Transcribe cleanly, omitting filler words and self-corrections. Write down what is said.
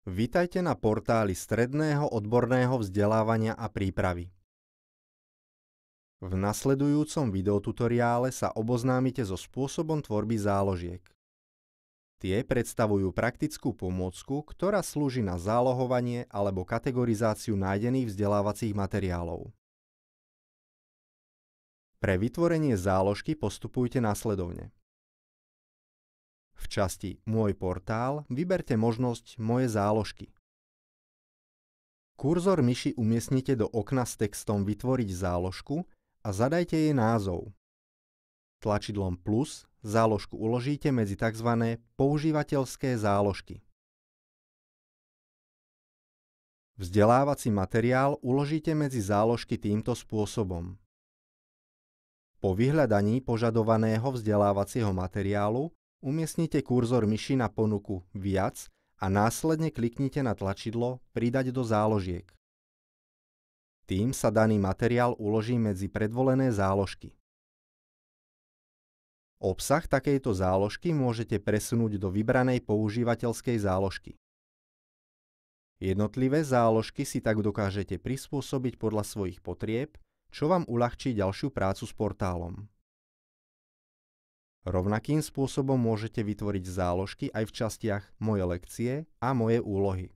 Vitajte na portáli Stredného odborného vzdelávania a prípravy. V nasledujúcom videotutoriále sa oboznámite so spôsobom tvorby záložiek. Tie predstavujú praktickú pomôcku, ktorá slúži na zálohovanie alebo kategorizáciu nájdených vzdelávacích materiálov. Pre vytvorenie záložky postupujte nasledovne. V časti Môj portál vyberte možnosť Moje záložky. Kurzor myši umiestnite do okna s textom Vytvoriť záložku a zadajte jej názov. Tlačidlom plus záložku uložíte medzi tzv. Používateľské záložky. Vzdelávací materiál uložíte medzi záložky týmto spôsobom. Po vyhľadaní požadovaného vzdelávacieho materiálu umiestnite kurzor myši na ponuku Viac a následne kliknite na tlačidlo Pridať do záložiek. Tým sa daný materiál uloží medzi predvolené záložky. Obsah takejto záložky môžete presunúť do vybranej používateľskej záložky. Jednotlivé záložky si tak dokážete prispôsobiť podľa svojich potrieb, čo vám uľahčí ďalšiu prácu s portálom. Rovnakým spôsobom môžete vytvoriť záložky aj v častiach Moje lekcie a Moje úlohy.